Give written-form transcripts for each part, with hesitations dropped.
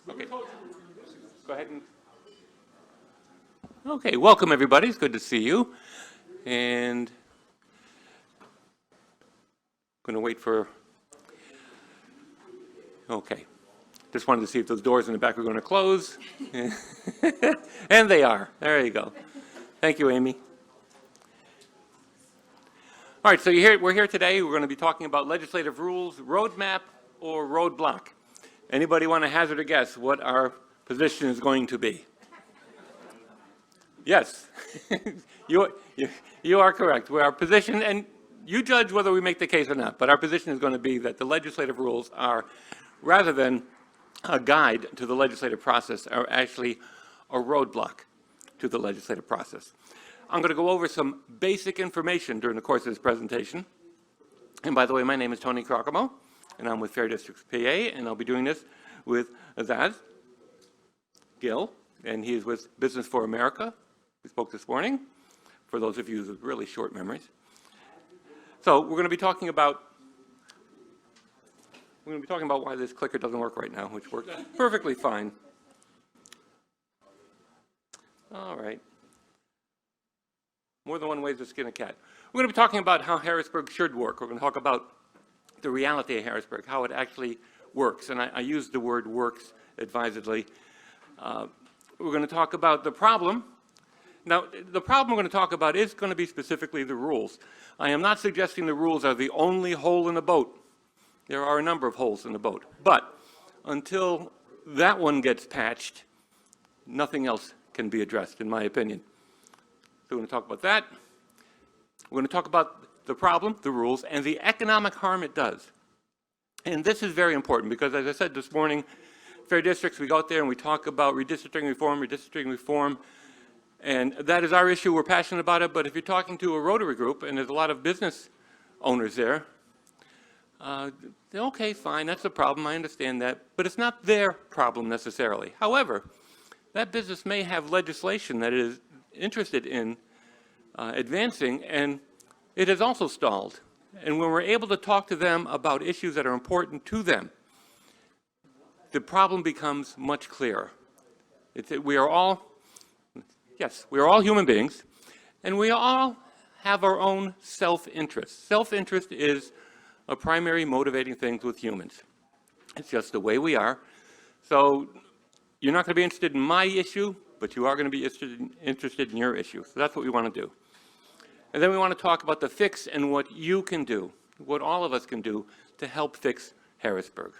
Okay. Go ahead and. Okay, welcome everybody. It's good to see you. And going to wait for. Okay. Just wanted to see if those doors in the back were going to close. And they are. There you go. Thank you, Amy. All right, so we're here today. We're going to be talking about legislative rules, roadmap, or roadblock. Anybody want to hazard a guess what our position is going to be? Yes, you are correct. Our position, and you judge whether we make the case or not, but our position is going to be that the legislative rules are, rather than a guide to the legislative process, are actually a roadblock to the legislative process. I'm going to go over some basic information during the course of this presentation. And by the way, my name is Tony Crocamo, and I'm with Fair Districts PA, and I'll be doing this with Aizaz Gill, and he is with Business for America. We spoke this morning, for those of you with really short memories. So we're going to be talking about why this clicker doesn't work right now, which works perfectly fine. All right. More than one way to skin a cat. We're going to be talking about how Harrisburg should work. We're going to talk about the reality of Harrisburg, how it actually works. And I use the word works advisedly. We're going to talk about the problem. Now, the problem we're going to talk about is going to be specifically the rules. I am not suggesting the rules are the only hole in the boat. There are a number of holes in the boat. But until that one gets patched, nothing else can be addressed, in my opinion. So we're going to talk about that. We're going to talk about the problem, the rules, and the economic harm it does. And this is very important because, as I said this morning, Fair Districts, we go out there and we talk about redistricting reform, and that is our issue. We're passionate about it. But if you're talking to a Rotary group, and there's a lot of business owners there, okay, fine, that's a problem. I understand that. But it's not their problem necessarily. However, that business may have legislation that is interested in advancing, and it has also stalled. And when we're able to talk to them about issues that are important to them, the problem becomes much clearer. We are all human beings, and we all have our own self-interest. Self-interest is a primary motivating thing with humans. It's just the way we are. So you're not going to be interested in my issue, but you are going to be interested in your issue. So that's what we want to do. And then we want to talk about the fix and what you can do, what all of us can do to help fix Harrisburg.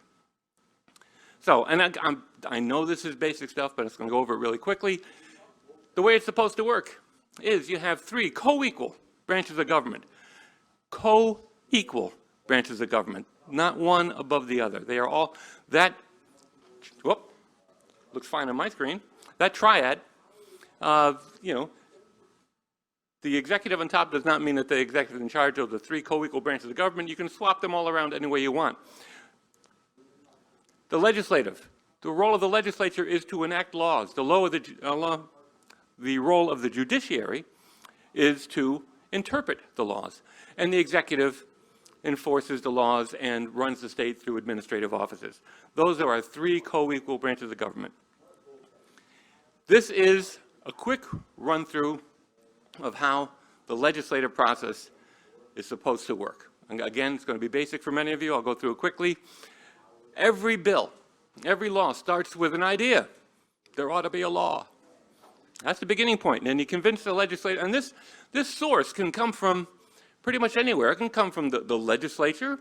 So, and I know this is basic stuff, but I'm just going to go over it really quickly. The way it's supposed to work is you have three co-equal branches of government. Co-equal branches of government, not one above the other. They are all, looks fine on my screen. That triad, the executive on top does not mean that the executive is in charge of the three co-equal branches of government. You can swap them all around any way you want. The legislative, the role of the legislature is to enact laws. The role of the judiciary is to interpret the laws. And the executive enforces the laws and runs the state through administrative offices. Those are our three co-equal branches of government. This is a quick run-through of how the legislative process is supposed to work. And again, it's going to be basic for many of you. I'll go through it quickly. Every bill, every law starts with an idea. There ought to be a law. That's the beginning point. And then you convince the legislator, and this source can come from pretty much anywhere. It can come from the legislature,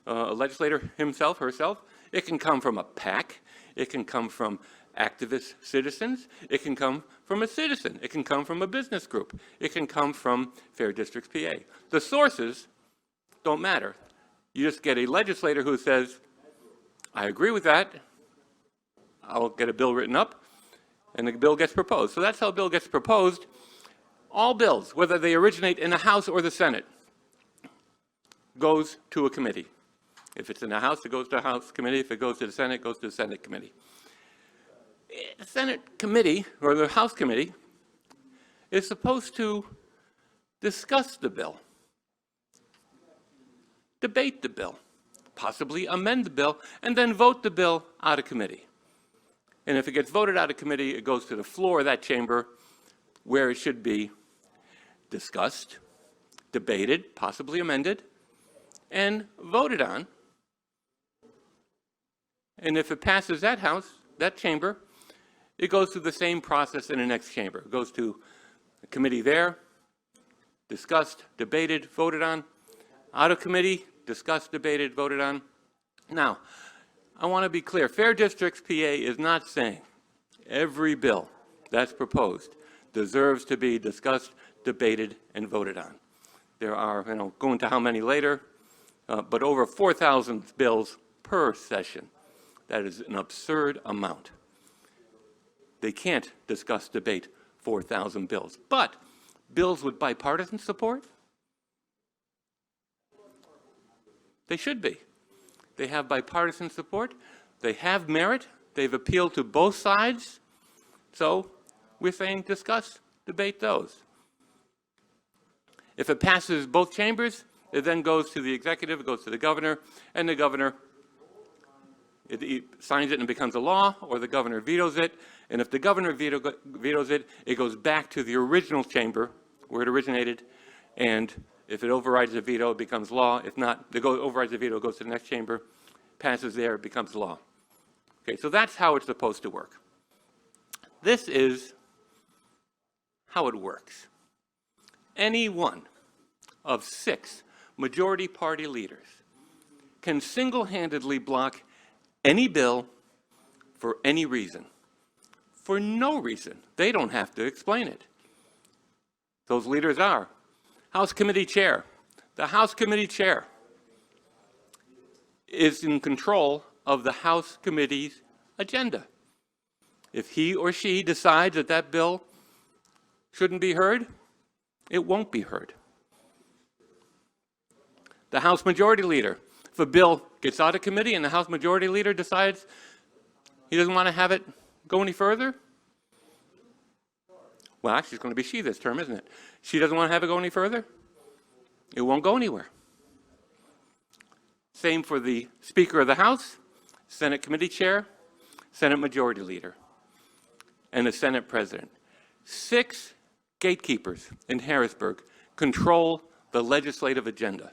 a legislator himself, herself. It can come from a PAC. It can come from activist citizens. It can come from a citizen. It can come from a business group. It can come from Fair Districts PA. The sources don't matter. You just get a legislator who says, I agree with that. I'll get a bill written up, and the bill gets proposed. So that's how a bill gets proposed. All bills, whether they originate in the House or the Senate, goes to a committee. If it's in the House, it goes to a House committee. If it goes to the Senate, it goes to the Senate committee. The Senate committee, or the House committee, is supposed to discuss the bill, debate the bill, possibly amend the bill, and then vote the bill out of committee. And if it gets voted out of committee, it goes to the floor of that chamber where it should be discussed, debated, possibly amended, and voted on. And if it passes that house, that chamber, it goes through the same process in the next chamber. It goes to a committee there, discussed, debated, voted on, out of committee, discussed, debated, voted on. Now, I want to be clear. Fair Districts PA is not saying every bill that's proposed deserves to be discussed, debated, and voted on. There are, go into how many later, but over 4,000 bills per session. That is an absurd amount. They can't discuss, debate 4,000 bills. But bills with bipartisan support, they should be. They have bipartisan support. They have merit. They've appealed to both sides. So we're saying discuss, debate those. If it passes both chambers, it then goes to the executive, it goes to the governor, and the governor he signs it and it becomes a law, or the governor vetoes it. And if the governor vetoes it, it goes back to the original chamber where it originated. And if it overrides the veto, it becomes law. If not, overrides the veto, it goes to the next chamber, passes there, it becomes law. Okay, so that's how it's supposed to work. This is how it works. Any one of 6 majority party leaders can single-handedly block any bill for any reason. For no reason. They don't have to explain it. Those leaders are House Committee Chair. The House Committee Chair is in control of the House Committee's agenda. If he or she decides that that bill shouldn't be heard, it won't be heard. The House Majority Leader. If a bill gets out of committee and the House Majority Leader decides he doesn't want to have it go any further, well, actually, it's going to be she this term, isn't it? She doesn't want to have it go any further, it won't go anywhere. Same for the Speaker of the House, Senate Committee Chair, Senate Majority Leader, and the Senate President. 6 gatekeepers in Harrisburg control the legislative agenda,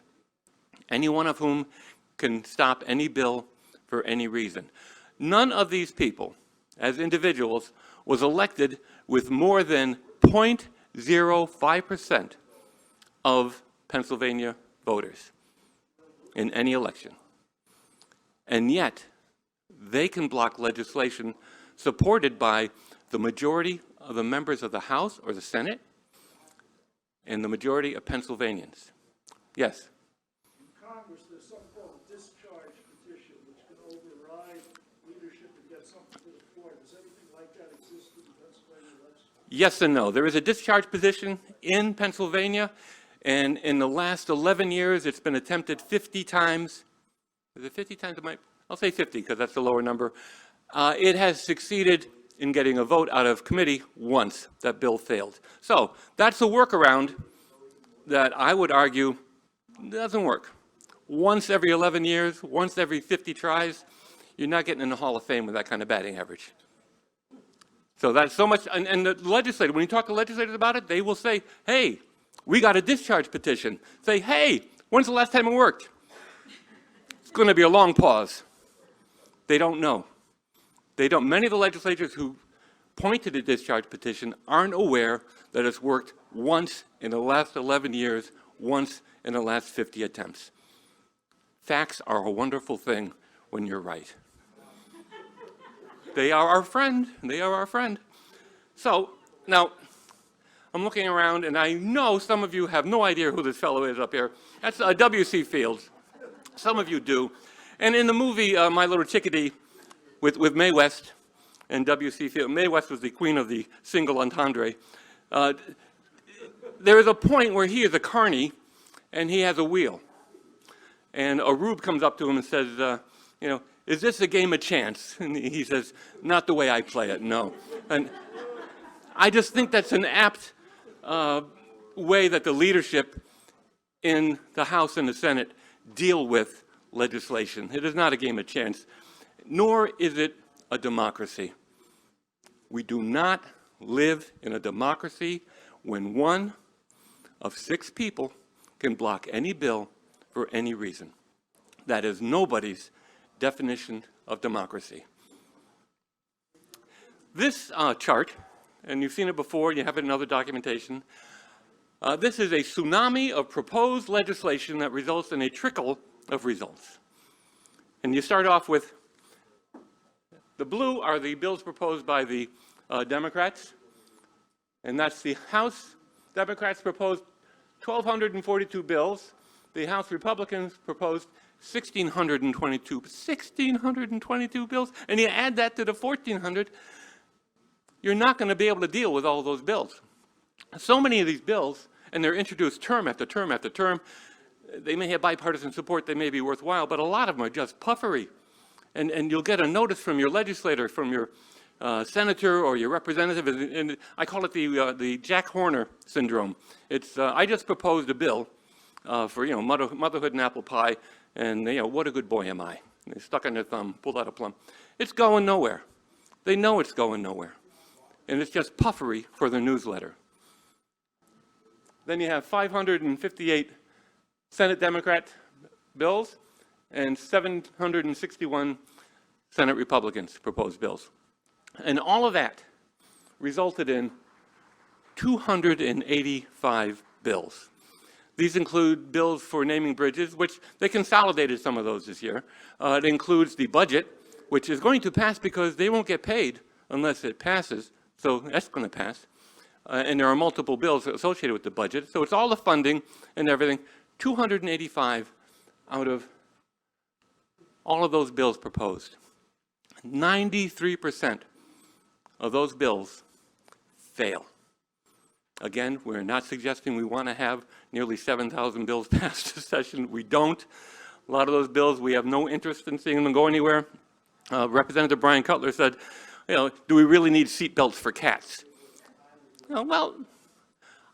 any one of whom can stop any bill for any reason. None of these people, as individuals, was elected with more than 0.05% of Pennsylvania voters in any election. And yet, they can block legislation supported by the majority of the members of the House or the Senate and the majority of Pennsylvanians. Yes? In Congress, there's something called a discharge petition, which can override leadership and get something to the floor. Does anything like that exist in the Pennsylvania legislature? Yes and no. There is a discharge petition in Pennsylvania, and in the last 11 years, it's been attempted 50 times. Is it 50 times? I'll say 50 because that's the lower number. It has succeeded in getting a vote out of committee once. That bill failed. So that's a workaround that I would argue doesn't work. Once every 11 years, once every 50 tries, you're not getting in the Hall of Fame with that kind of batting average. So that's so much, and the legislator, when you talk to legislators about it, they will say, hey, we got a discharge petition. Say, hey, when's the last time it worked? It's going to be a long pause. They don't know. They don't. Many of the legislators who point to the discharge petition aren't aware that it's worked once in the last 11 years, once in the last 50 attempts. Facts are a wonderful thing when you're right. They are our friend. They are our friend. So now, I'm looking around, and I know some of you have no idea who this fellow is up here. That's W.C. Fields. Some of you do. And in the movie My Little Chickadee with Mae West and W.C. Fields, Mae West was the queen of the single entendre. There is a point where he is a carny, and he has a wheel. And a rube comes up to him and says, is this a game of chance? And he says, not the way I play it, no. And I just think that's an apt way that the leadership in the House and the Senate deal with legislation. It is not a game of chance, nor is it a democracy. We do not live in a democracy when one of 6 people can block any bill for any reason. That is nobody's definition of democracy. This chart, and you've seen it before, you have it in other documentation, this is a tsunami of proposed legislation that results in a trickle of results. And you start off with, the blue are the bills proposed by the Democrats, and that's the House Democrats proposed 1,242 bills. The House Republicans proposed 1,622 bills, and you add that to the 1,400, you're not going to be able to deal with all those bills. So many of these bills, and they're introduced term after term after term, they may have bipartisan support, they may be worthwhile, but a lot of them are just puffery. And you'll get a notice from your legislator, from your senator or your representative, and I call it the Jack Horner syndrome. It's, I just proposed a bill for, motherhood and apple pie, and, what a good boy am I. And they stuck on their thumb, pulled out a plum. It's going nowhere. They know it's going nowhere. And it's just puffery for the newsletter. Then you have 558 Senate Democrat bills and 761 Senate Republicans proposed bills. And all of that resulted in 285 bills. These include bills for naming bridges, which they consolidated some of those this year. It includes the budget, which is going to pass because they won't get paid unless it passes. So that's going to pass. And there are multiple bills associated with the budget. So it's all the funding and everything. 285 out of all of those bills proposed. 93% of those bills fail. Again, we're not suggesting we want to have nearly 7,000 bills passed this session. We don't. A lot of those bills, we have no interest in seeing them go anywhere. Representative Brian Cutler said, do we really need seatbelts for cats? Well,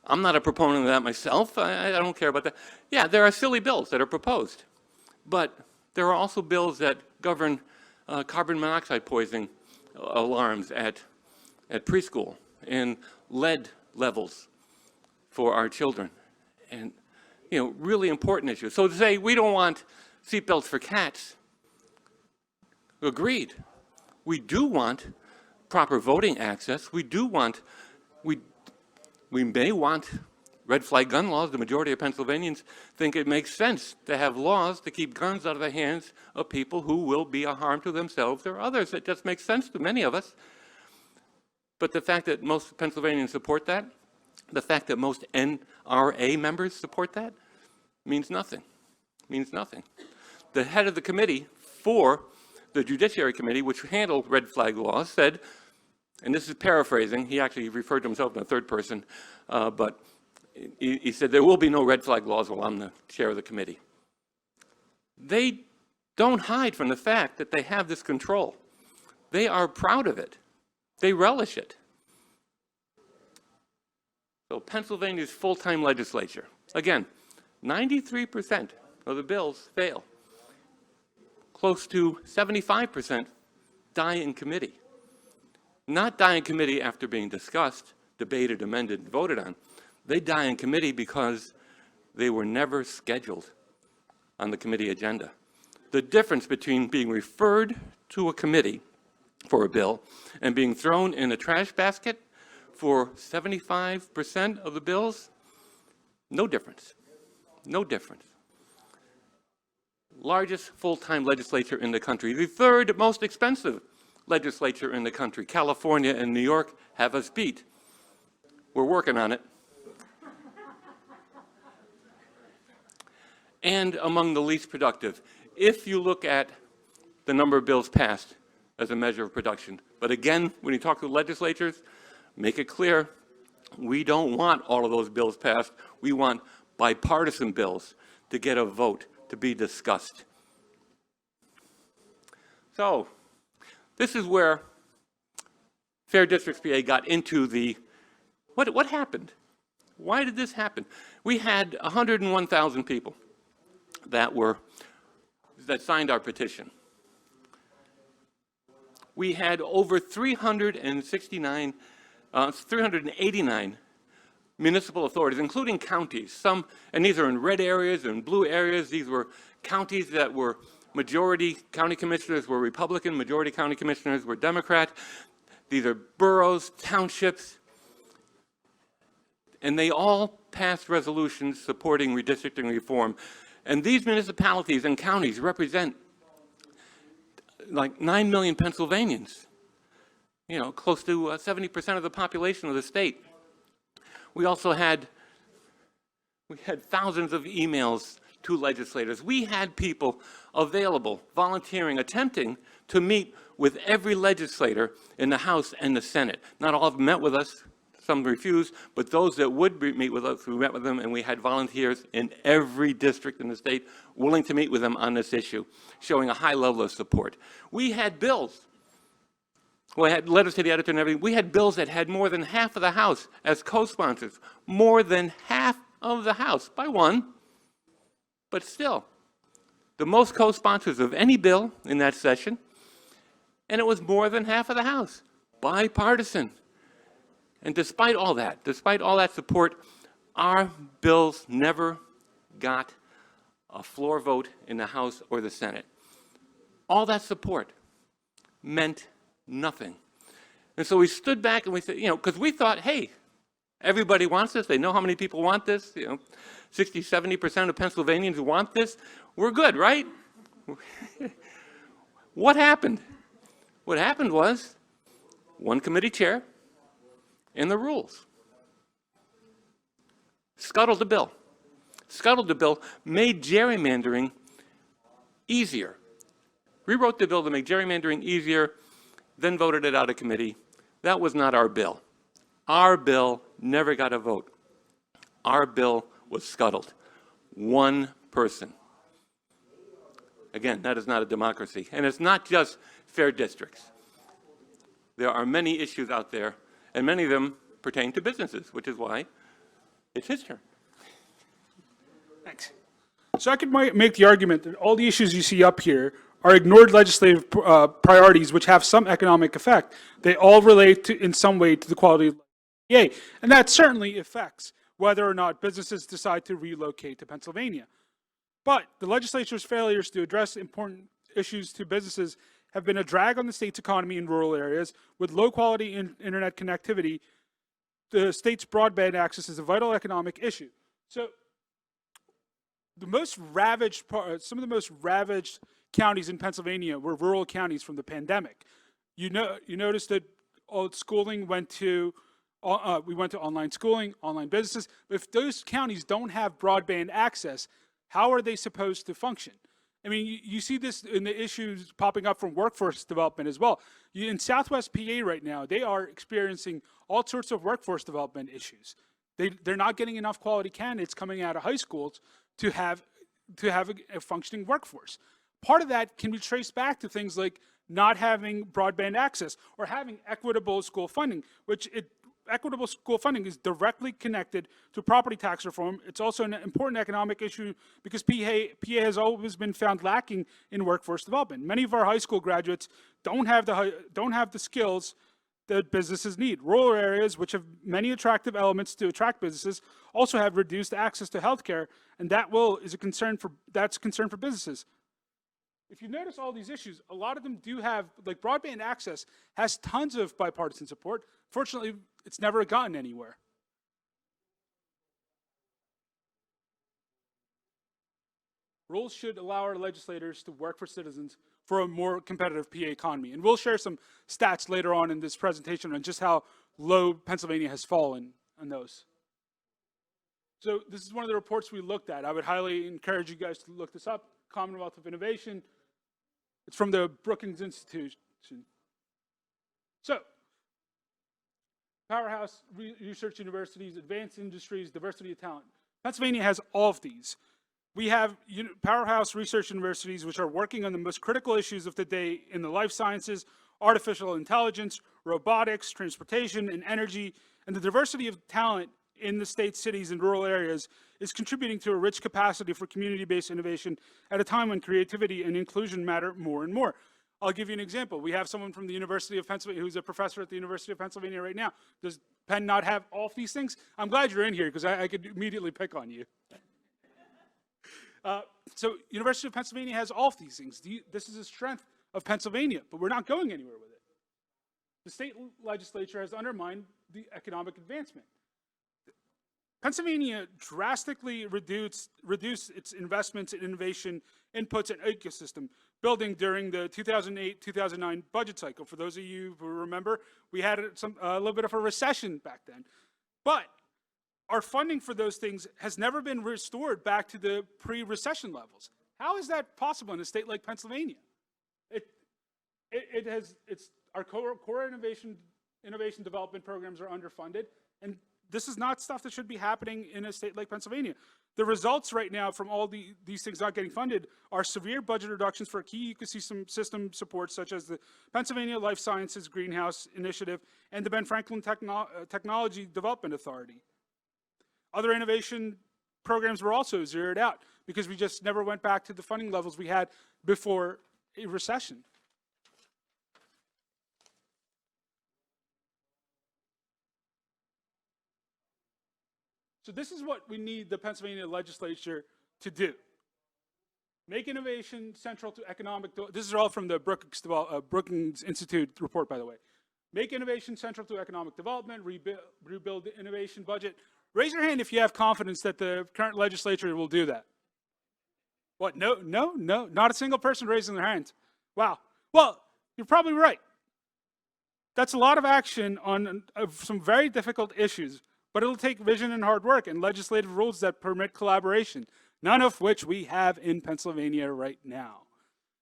I'm not a proponent of that myself. I don't care about that. Yeah, there are silly bills that are proposed. But there are also bills that govern carbon monoxide poisoning alarms at preschool and lead levels for our children. And, really important issues. So to say we don't want seatbelts for cats, agreed. We do want proper voting access. We do want, we may want red flag gun laws. The majority of Pennsylvanians think it makes sense to have laws to keep guns out of the hands of people who will be a harm to themselves or others. It just makes sense to many of us. But the fact that most Pennsylvanians support that, the fact that most NRA members support that, means nothing. Means nothing. The head of the committee for the Judiciary Committee, which handled red flag laws, said, and this is paraphrasing, he actually referred to himself in the third person, but he said there will be no red flag laws while I'm the chair of the committee. They don't hide from the fact that they have this control. They are proud of it. They relish it. So Pennsylvania's full-time legislature, again, 93% of the bills fail. Close to 75% die in committee. Not die in committee after being discussed, debated, amended, and voted on. They die in committee because they were never scheduled on the committee agenda. The difference between being referred to a committee for a bill and being thrown in a trash basket for 75% of the bills, no difference. No difference. Largest full-time legislature in the country, the third most expensive legislature in the country. California and New York have us beat. We're working on it. And among the least productive. If you look at the number of bills passed as a measure of production. But again, when you talk to legislatures, make it clear, we don't want all of those bills passed. We want bipartisan bills to get a vote, to be discussed. So, this is where Fair Districts PA got into the, what happened? Why did this happen? We had 101,000 people that signed our petition. we had over 389 municipal authorities, including counties. Some, and these are in red areas and blue areas. These were counties that were majority county commissioners were Republican, majority county commissioners were Democrat. These are boroughs, townships, and they all passed resolutions supporting redistricting reform. And these municipalities and counties represent like 9 million Pennsylvanians, you know, close to 70% of the population of the state. We also had thousands of emails to legislators. We had people available, volunteering, attempting to meet with every legislator in the House and the Senate. Not all of them met with us, some refused, but those that would meet with us, we met with them, and we had volunteers in every district in the state willing to meet with them on this issue, showing a high level of support. We had bills. Well, I had letters to the editor and everything. We had bills that had more than half of the House as co-sponsors, more than half of the House, by one, but still, the most co-sponsors of any bill in that session, and it was more than half of the House, bipartisan. And despite all that support, our bills never got a floor vote in the House or the Senate. All that support meant nothing. And so we stood back and we said, you know, because we thought, hey, everybody wants this. They know how many people want this. You know, 60, 70% of Pennsylvanians want this. We're good, right? What happened? What happened was one committee chair and the rules scuttled the bill. Scuttled the bill, made gerrymandering easier. Rewrote the bill to make gerrymandering easier, then voted it out of committee. That was not our bill. Our bill never got a vote. Our bill was scuttled. One person. Again, that is not a democracy. And it's not just fair districts. There are many issues out there, and many of them pertain to businesses, which is why it's his turn. Thanks. So I could make the argument that all the issues you see up here are ignored legislative priorities which have some economic effect. They all relate to, in some way, to the quality of PA. And that certainly affects whether or not businesses decide to relocate to Pennsylvania. But the legislature's failures to address important issues to businesses have been a drag on the state's economy in rural areas. With low-quality internet connectivity, the state's broadband access is a vital economic issue. So the most ravaged some of the most ravaged counties in Pennsylvania were rural counties from the pandemic. You notice that all schooling went to we went to online schooling, online businesses. But if those counties don't have broadband access, how are they supposed to function? I mean, you see this in the issues popping up from workforce development as well. In Southwest PA right now, they are experiencing all sorts of workforce development issues. They're not getting enough quality candidates coming out of high schools to have a functioning workforce. Part of that can be traced back to things like not having broadband access or having equitable school funding, equitable school funding is directly connected to property tax reform. It's also an important economic issue because PA has always been found lacking in workforce development. Many of our high school graduates don't have the skills that businesses need. Rural areas, which have many attractive elements to attract businesses, also have reduced access to healthcare, and that's a concern for businesses. If you notice all these issues, a lot of them do have, like broadband access has tons of bipartisan support. Fortunately, it's never gotten anywhere. Rules should allow our legislators to work for citizens for a more competitive PA economy. And we'll share some stats later on in this presentation on just how low Pennsylvania has fallen on those. So this is one of the reports we looked at. I would highly encourage you guys to look this up, Commonwealth of Innovation. It's from the Brookings Institution. So, powerhouse research universities, advanced industries, diversity of talent. Pennsylvania has all of these. We have powerhouse research universities which are working on the most critical issues of the day in the life sciences, artificial intelligence, robotics, transportation, and energy. And the diversity of talent in the state's cities and rural areas is contributing to a rich capacity for community-based innovation at a time when creativity and inclusion matter more and more. I'll give you an example. We have someone from the University of Pennsylvania who's a professor at the University of Pennsylvania right now. Does Penn not have all of these things? I'm glad you're in here because I could immediately pick on you. So University of Pennsylvania has all of these things. This is the strength of Pennsylvania, but we're not going anywhere with it. The state legislature has undermined the economic advancement. Pennsylvania drastically reduced its investments in innovation, inputs, and ecosystem building during the 2008-2009 budget cycle. For those of you who remember, we had a little bit of a recession back then. But our funding for those things has never been restored back to the pre-recession levels. How is that possible in a state like Pennsylvania? Our core innovation development programs are underfunded, and this is not stuff that should be happening in a state like Pennsylvania. The results right now from all these things not getting funded are severe budget reductions for key ecosystem supports such as the Pennsylvania Life Sciences Greenhouse Initiative and the Ben Franklin Technology Development Authority. Other innovation programs were also zeroed out because we just never went back to the funding levels we had before a recession. So this is what we need the Pennsylvania legislature to do. Make innovation central to economic, this is all from the Brookings Institute report, by the way. Make innovation central to economic development, rebuild the innovation budget. Raise your hand if you have confidence that the current legislature will do that. What, no, not a single person raising their hand. Wow, well, you're probably right. That's a lot of action on some very difficult issues. But it'll take vision and hard work and legislative rules that permit collaboration, none of which we have in Pennsylvania right now.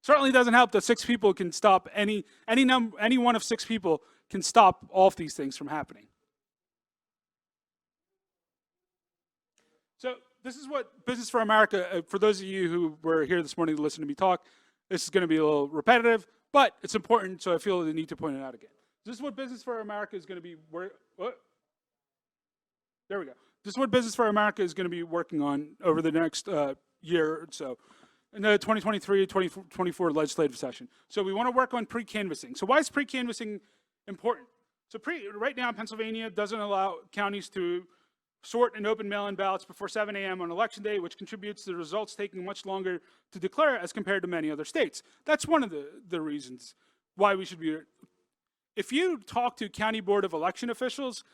Certainly doesn't help that 6 people can stop any one of 6 people can stop all of these things from happening. So this is what Business for America, for those of you who were here this morning to listen to me talk, this is going to be a little repetitive, but it's important, so I feel the need to point it out again. This is what Business for America is going to be, there we go. This is what Business for America is going to be working on over the next year or so in the 2023-2024 legislative session. So we want to work on pre-canvassing. So why is pre-canvassing important? So right now, Pennsylvania doesn't allow counties to sort and open mail-in ballots before 7 a.m. on Election Day, which contributes to the results taking much longer to declare as compared to many other states. That's one of the reasons why we should be. If you talk to County Board of Election officials,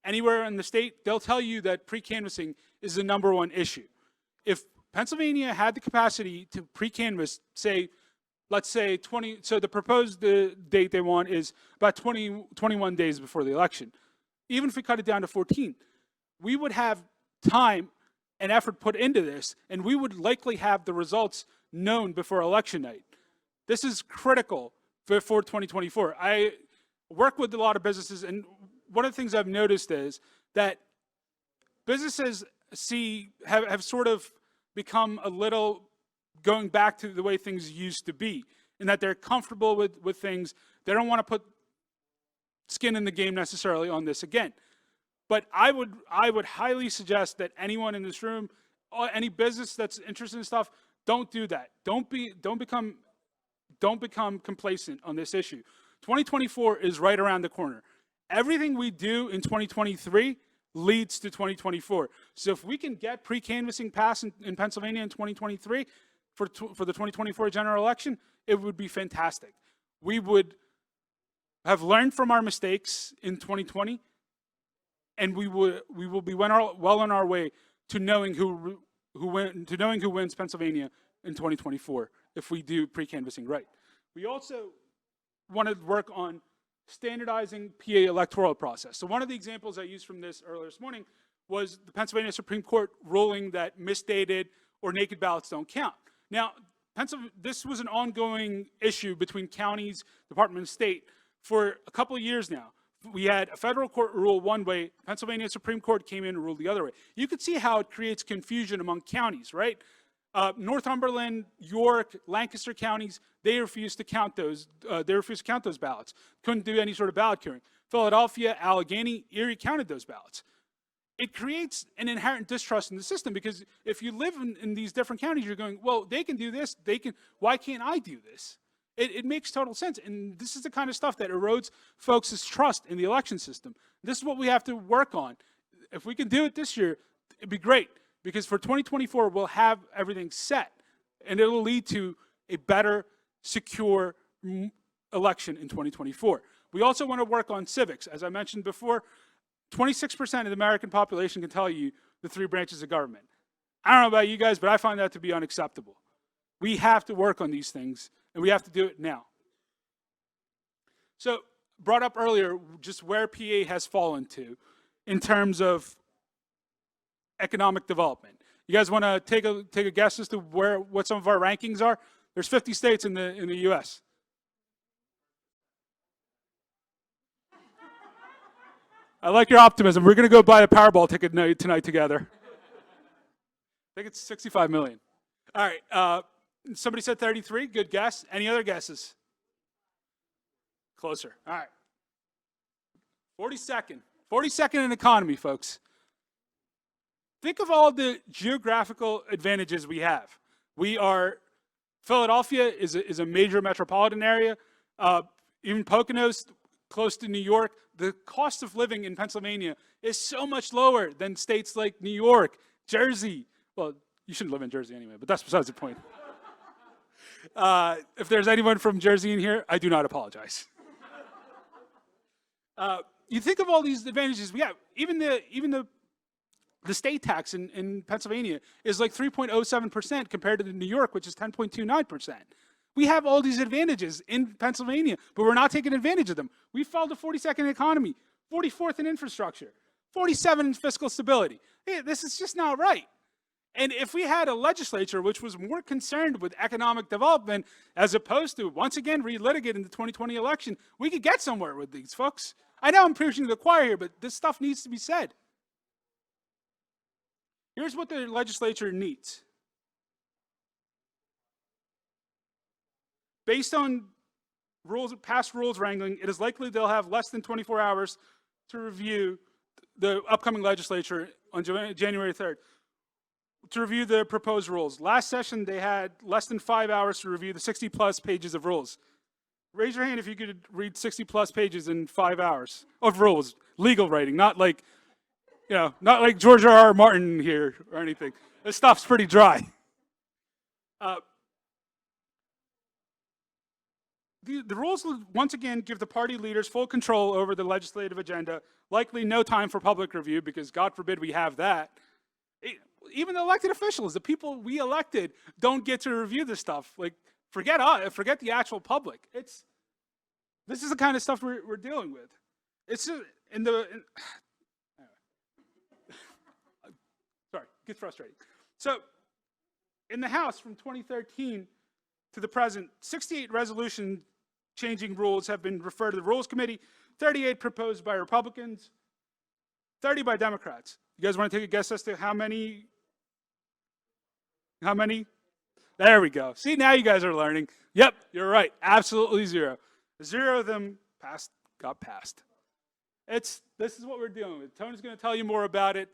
anywhere in the state, they'll tell you that pre-canvassing is the #1 issue. If Pennsylvania had the capacity to pre-canvass, let's say 20, so the proposed date they want is about 21 days before the election. Even if we cut it down to 14, we would have time and effort put into this, and we would likely have the results known before election night. This is critical for 2024. I work with a lot of businesses, and one of the things I've noticed is that businesses have sort of become a little going back to the way things used to be, in that they're comfortable with things. They don't want to put skin in the game necessarily on this again. But I would highly suggest that anyone in this room, any business that's interested in stuff, don't do that. Don't become complacent on this issue. 2024 is right around the corner. Everything we do in 2023 leads to 2024. So if we can get pre-canvassing passed in Pennsylvania in 2023 for the 2024 general election, it would be fantastic. We would have learned from our mistakes in 2020, and we will be well on our way to knowing who wins Pennsylvania in 2024 if we do pre-canvassing right. We also want to work on standardizing PA electoral process. So one of the examples I used from this earlier this morning was the Pennsylvania Supreme Court ruling that misdated or naked ballots don't count. Now, this was an ongoing issue between counties, Department of State, for a couple of years now. We had a federal court rule one way, Pennsylvania Supreme Court came in and ruled the other way. You could see how it creates confusion among counties, right? Northumberland, York, Lancaster counties, they refused to count those. Ballots. Couldn't do any sort of ballot curing. Philadelphia, Allegheny, Erie counted those ballots. It creates an inherent distrust in the system because if you live in these different counties, you're going, well, they can do this. Why can't I do this? It makes total sense. And this is the kind of stuff that erodes folks' trust in the election system. This is what we have to work on. If we can do it this year, it'd be great. Because for 2024, we'll have everything set. And it'll lead to a better, secure election in 2024. We also want to work on civics. As I mentioned before, 26% of the American population can tell you the three branches of government. I don't know about you guys, but I find that to be unacceptable. We have to work on these things, and we have to do it now. So, brought up earlier, just where PA has fallen to in terms of economic development. You guys want to take a guess as to what some of our rankings are? There's 50 states in the U.S. I like your optimism. We're going to go buy a Powerball ticket tonight together. I think it's 65 million. All right. Somebody said 33. Good guess. Any other guesses? Closer. All right. 42nd. 42nd in economy, folks. Think of all the geographical advantages we have. Philadelphia is a major metropolitan area. Even Poconos, close to New York. The cost of living in Pennsylvania is so much lower than states like New York, Jersey. Well, you shouldn't live in Jersey anyway, but that's besides the point. If there's anyone from Jersey in here, I do not apologize. You think of all these advantages we have. Even the state tax in Pennsylvania is like 3.07% compared to New York, which is 10.29%. We have all these advantages in Pennsylvania, but we're not taking advantage of them. We fell to 42nd in economy, 44th in infrastructure, 47th in fiscal stability. Hey, this is just not right. And if we had a legislature which was more concerned with economic development as opposed to, once again, relitigating the 2020 election, we could get somewhere with these folks. I know I'm preaching to the choir here, but this stuff needs to be said. Here's what the legislature needs. Based on past rules wrangling, it is likely they'll have less than 24 hours to review the upcoming legislature on January 3rd, to review the proposed rules. Last session, they had less than 5 hours to review the 60-plus pages of rules. Raise your hand if you could read 60-plus pages in 5 hours of rules, legal writing, not like George R.R. Martin here or anything. This stuff's pretty dry. The rules will once again give the party leaders full control over the legislative agenda, likely no time for public review because God forbid we have that. Even the elected officials, the people we elected, don't get to review this stuff. Like, forget the actual public. This is the kind of stuff we're dealing with. It's just sorry, gets frustrating. So, in the House from 2013 to the present, 68 resolution changing rules have been referred to the Rules Committee, 38 proposed by Republicans, 30 by Democrats. You guys want to take a guess as to how many? How many? There we go. See, now you guys are learning. Yep, you're right. Absolutely zero. 0 of them got passed. This is what we're dealing with. Tony's going to tell you more about it.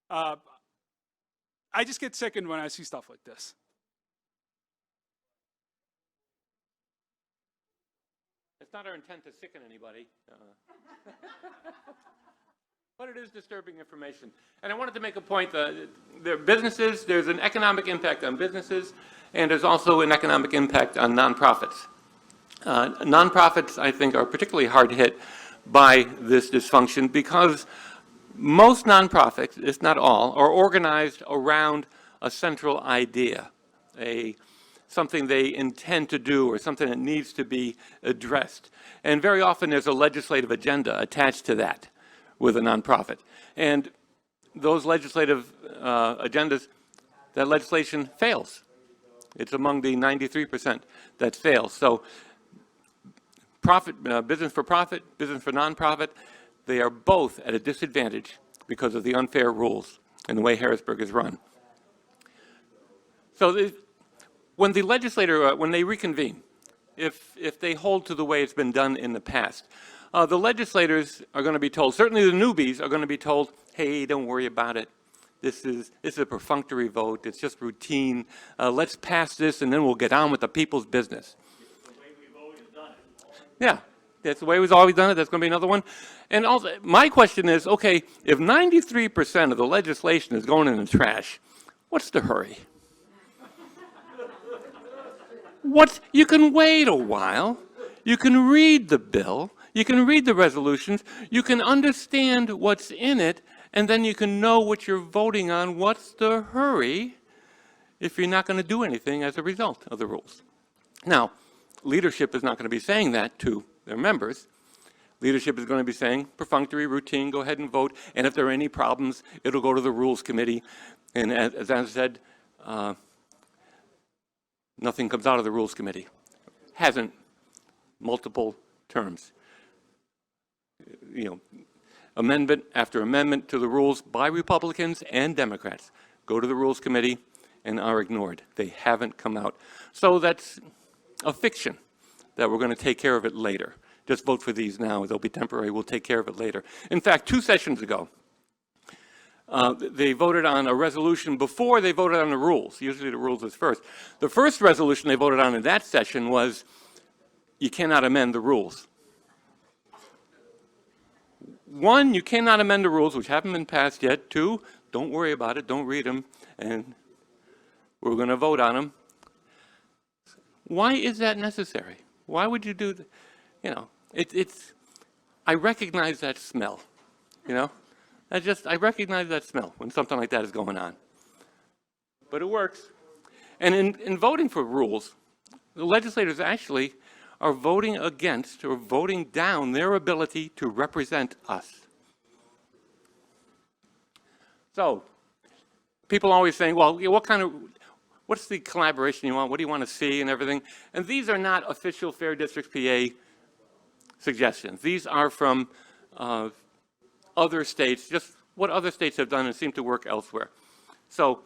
I just get sickened when I see stuff like this. It's not our intent to sicken anybody. But it is disturbing information. And I wanted to make a point that there's an economic impact on businesses, and there's also an economic impact on nonprofits. Nonprofits, I think, are particularly hard hit by this dysfunction because most nonprofits, if not all, are organized around a central idea, something they intend to do or something that needs to be addressed. And very often there's a legislative agenda attached to that with a nonprofit. And those legislative agendas, that legislation fails. It's among the 93% that fails. So business for profit, business for nonprofit, they are both at a disadvantage because of the unfair rules and the way Harrisburg is run. So when the legislator, when they reconvene, if they hold to the way it's been done in the past, the legislators are going to be told, certainly the newbies are going to be told, hey, don't worry about it. This is a perfunctory vote. It's just routine. Let's pass this, and then we'll get on with the people's business. Yeah, that's the way we've always done it. That's going to be another one. And also, my question is, okay, if 93% of the legislation is going in the trash, what's the hurry? You can wait a while. You can read the bill. You can read the resolutions. You can understand what's in it, and then you can know what you're voting on. What's the hurry if you're not going to do anything as a result of the rules? Now, leadership is not going to be saying that to their members. Leadership is going to be saying, perfunctory, routine, go ahead and vote, and if there are any problems, it'll go to the Rules Committee. And as I said, nothing comes out of the Rules Committee. Hasn't multiple terms. You know, amendment after amendment to the rules by Republicans and Democrats go to the Rules Committee and are ignored. They haven't come out. So that's a fiction that we're going to take care of it later. Just vote for these now. They'll be temporary. We'll take care of it later. In fact, 2 sessions ago, they voted on a resolution before they voted on the rules. Usually the rules is first. The first resolution they voted on in that session was, you cannot amend the rules. 1, you cannot amend the rules, which haven't been passed yet. 2, don't worry about it. Don't read them. And we're going to vote on them. Why is that necessary? Why would you do that? You know, I recognize that smell, you know? I recognize that smell when something like that is going on. But it works. And in voting for rules, the legislators actually are voting against or voting down their ability to represent us. So, people always saying, well, what's the collaboration you want? What do you want to see and everything? And these are not official Fair Districts PA suggestions. These are from other states, just what other states have done and seem to work elsewhere. So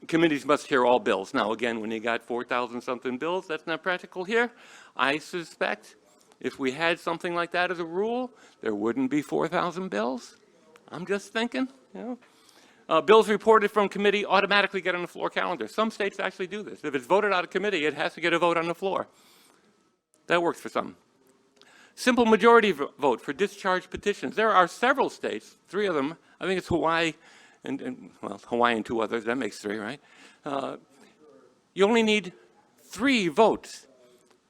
committees must hear all bills. Now, again, when you got 4,000 something bills, that's not practical here. I suspect if we had something like that as a rule, there wouldn't be 4,000 bills. I'm just thinking, you know. Bills reported from committee automatically get on the floor calendar. Some states actually do this. If it's voted out of committee, it has to get a vote on the floor. That works for some. Simple majority vote for discharge petitions. There are several states, 3 of them. I think it's Hawaii and well, Hawaii and 2 others. That makes 3, right? You only need 3 votes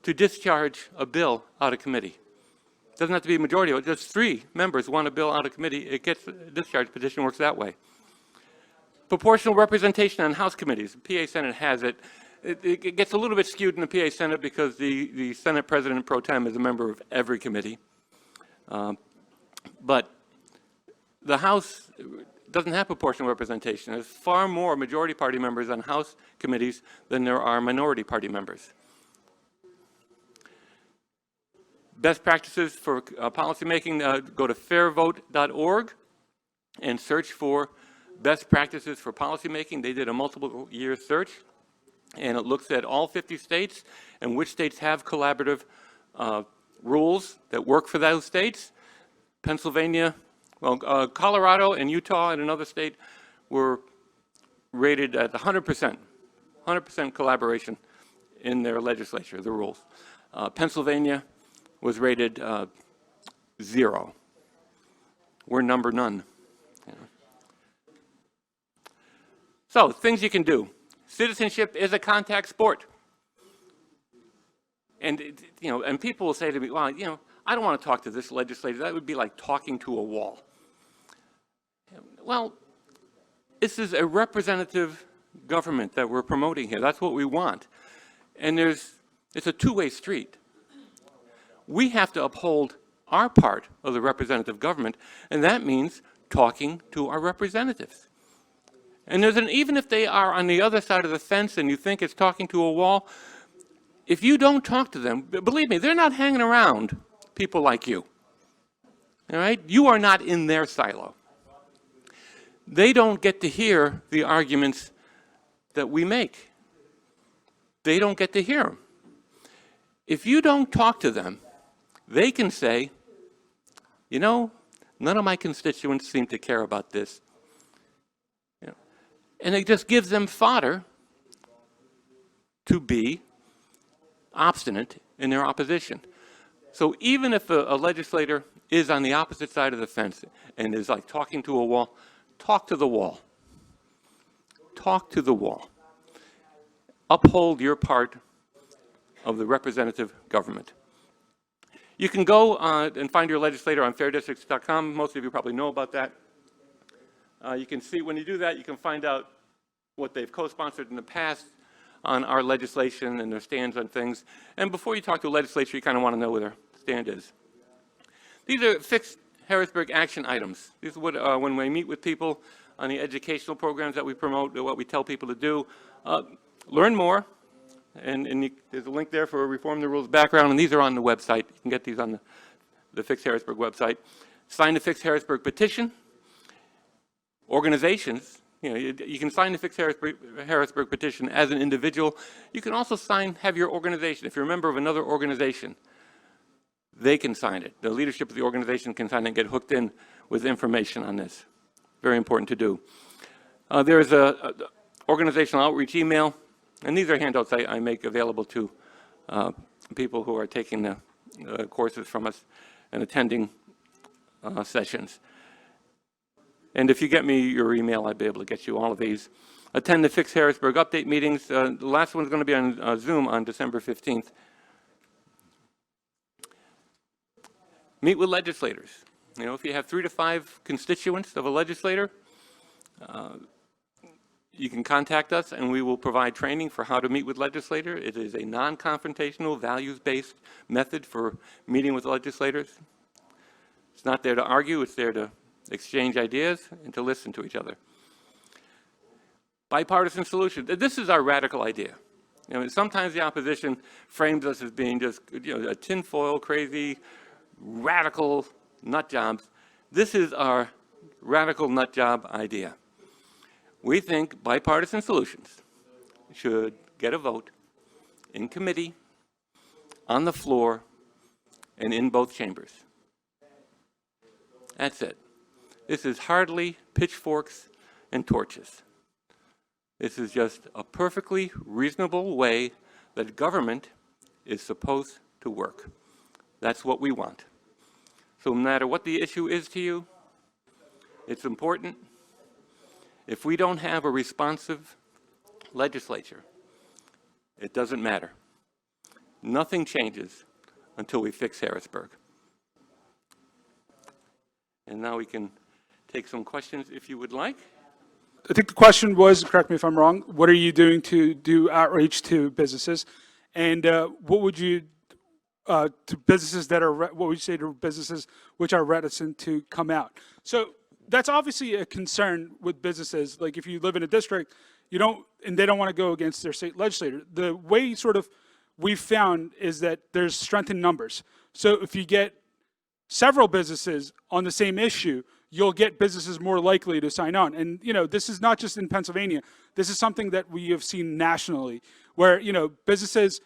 to discharge a bill out of committee. It doesn't have to be a majority vote. Just 3 members want a bill out of committee. It gets a discharge petition, works that way. Proportional representation on House committees. The PA Senate has it. It gets a little bit skewed in the PA Senate because the Senate President pro tem is a member of every committee. But the House doesn't have proportional representation. There's far more majority party members on House committees than there are minority party members. Best practices for policymaking, go to fairvote.org and search for best practices for policymaking. They did a multiple year search, and it looks at all 50 states and which states have collaborative rules that work for those states. Pennsylvania, well, Colorado and Utah and another state were rated at 100% collaboration in their legislature, the rules. Pennsylvania was rated 0. We're number none. Yeah. So, things you can do. Citizenship is a contact sport. And, you know, and people will say to me, well, you know, I don't want to talk to this legislator. That would be like talking to a wall. Well, this is a representative government that we're promoting here. That's what we want. And it's a two-way street. We have to uphold our part of the representative government, and that means talking to our representatives. And even if they are on the other side of the fence and you think it's talking to a wall, if you don't talk to them, believe me, they're not hanging around people like you. All right? You are not in their silo. They don't get to hear the arguments that we make. They don't get to hear them. If you don't talk to them, they can say, you know, none of my constituents seem to care about this. You know, and it just gives them fodder to be obstinate in their opposition. So even if a legislator is on the opposite side of the fence and is like talking to a wall, talk to the wall. Talk to the wall. Uphold your part of the representative government. You can go and find your legislator on fairdistricts.com. Most of you probably know about that. You can see, when you do that, you can find out what they've co-sponsored in the past on our legislation and their stands on things. And before you talk to a legislature, you kind of want to know where their stand is. These are fixed Harrisburg action items. These are what, when we meet with people on the educational programs that we promote, what we tell people to do. Learn more, and there's a link there for Reform the Rules background, and these are on the website. You can get these on the Fix Harrisburg website. Sign the Fix Harrisburg petition. Organizations, you can sign the Fix Harrisburg petition as an individual. You can also have your organization. If you're a member of another organization, they can sign it. The leadership of the organization can sign it and get hooked in with information on this. Very important to do. There's a organizational outreach email, and these are handouts I make available to people who are taking the courses from us and attending sessions. And if you get me your email, I'd be able to get you all of these. Attend the Fix Harrisburg update meetings. The last one's going to be on Zoom on December 15th. Meet with legislators. If you have 3 to 5 constituents of a legislator, you can contact us and we will provide training for how to meet with legislators. It is a non-confrontational, values-based method for meeting with legislators. It's not there to argue, it's there to exchange ideas and to listen to each other. Bipartisan solution. This is our radical idea. Sometimes the opposition frames us as being just a tinfoil, crazy, radical nut jobs. This is our radical nut job idea. We think bipartisan solutions should get a vote in committee, on the floor, and in both chambers. That's it. This is hardly pitchforks and torches. This is just a perfectly reasonable way that government is supposed to work. That's what we want. So no matter what the issue is to you, it's important. If we don't have a responsive legislature, it doesn't matter. Nothing changes until we fix Harrisburg. And now we can take some questions if you would like. I think the question was, correct me if I'm wrong, what are you doing to do outreach to businesses? And what would you, to businesses that are, what would you say to businesses which are reticent to come out? So that's obviously a concern with businesses. Like if you live in a district, and they don't want to go against their state legislator. The way sort of we've found is that there's strength in numbers. So if you get several businesses on the same issue, you'll get businesses more likely to sign on. And, this is not just in Pennsylvania. This is something that we have seen nationally where, businesses,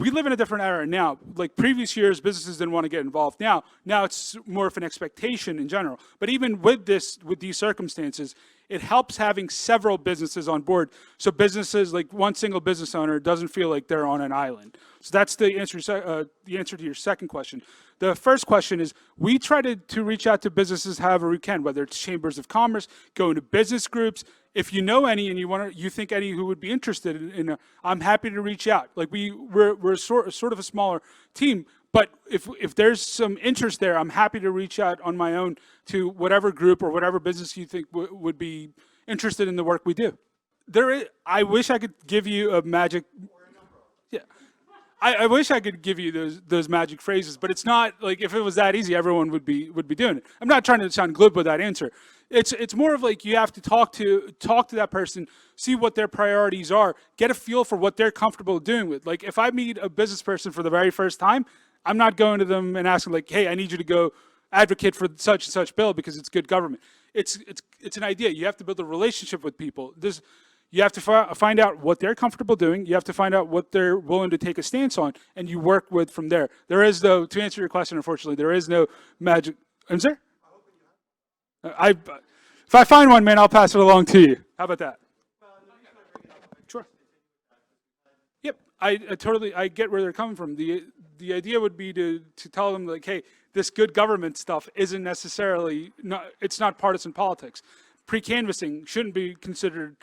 we live in a different era now. Like previous years, businesses didn't want to get involved. Now it's more of an expectation in general. But even with these circumstances, it helps having several businesses on board. So businesses, like one single business owner, doesn't feel like they're on an island. So that's the answer to your second question. The first question is, we try to reach out to businesses however we can, whether it's chambers of commerce, going to business groups. If you know any and you think any who would be interested in I'm happy to reach out. Like we're sort of a smaller team, but if there's some interest there, I'm happy to reach out on my own to whatever group or whatever business you think would be interested in the work we do. I wish I could give you a magic. Yeah. I wish I could give you those magic phrases, but it's not like if it was that easy, everyone would be doing it. I'm not trying to sound glib with that answer. It's more of like you have to talk to that person, see what their priorities are, get a feel for what they're comfortable doing with. Like if I meet a business person for the very first time, I'm not going to them and asking like, hey, I need you to go advocate for such and such bill because it's good government. It's an idea. You have to build a relationship with people. You have to find out what they're comfortable doing. You have to find out what they're willing to take a stance on, and you work with from there. There is no, to answer your question, unfortunately, there is no magic. I'm sorry? If I find one, man, I'll pass it along to you. How about that? Sure. Yep, I totally get where they're coming from. the idea would be to tell them, like, hey, this good government stuff isn't necessarily, it's not partisan politics. Precanvassing shouldn't be considered,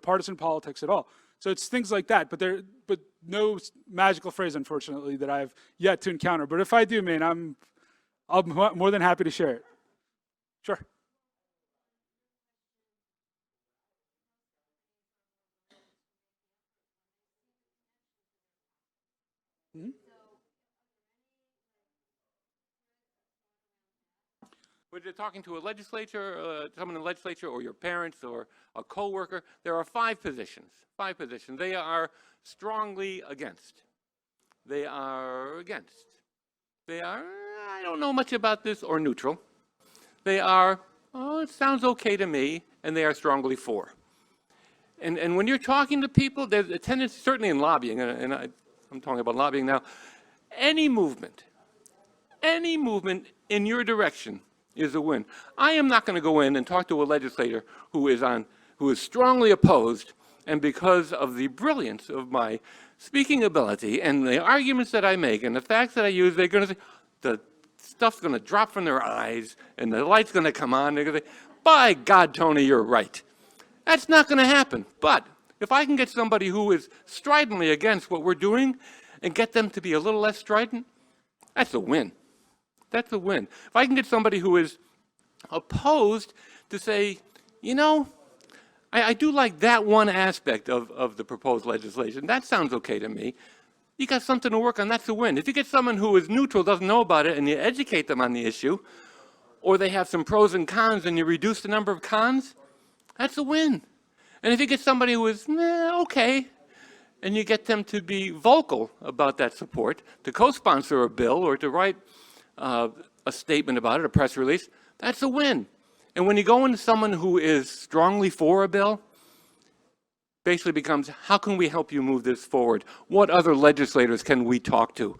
partisan politics at all. So it's things like that, but no magical phrase, unfortunately, that I've yet to encounter. But if I do, man, I'll be more than happy to share it. Sure. Whether you're talking to a legislature, someone in the legislature, or your parents, or a coworker, there are 5 positions. 5 positions. They are strongly against. They are against. They are, I don't know much about this, or neutral. They are, oh, it sounds okay to me, and they are strongly for. And when you're talking to people, there's a tendency, certainly in lobbying, and I'm talking about lobbying now, any movement in your direction is a win. I am not going to go in and talk to a legislator who is strongly opposed, and because of the brilliance of my speaking ability and the arguments that I make and the facts that I use, they're going to say, the stuff's going to drop from their eyes and the light's going to come on. They're going to say, by God, Tony, you're right. That's not going to happen. But if I can get somebody who is stridently against what we're doing and get them to be a little less strident, that's a win. That's a win. If I can get somebody who is opposed to say, I do like that one aspect of the proposed legislation. That sounds okay to me. You got something to work on, that's a win. If you get someone who is neutral, doesn't know about it, and you educate them on the issue, or they have some pros and cons and you reduce the number of cons, that's a win. And if you get somebody who is, okay, and you get them to be vocal about that support, to co-sponsor a bill or to write a statement about it, a press release, that's a win. And when you go into someone who is strongly for a bill, basically becomes, how can we help you move this forward? What other legislators can we talk to?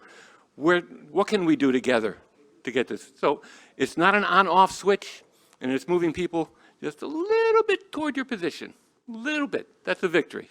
What can we do together to get this? So it's not an on-off switch, and it's moving people just a little bit toward your position. A little bit. That's a victory.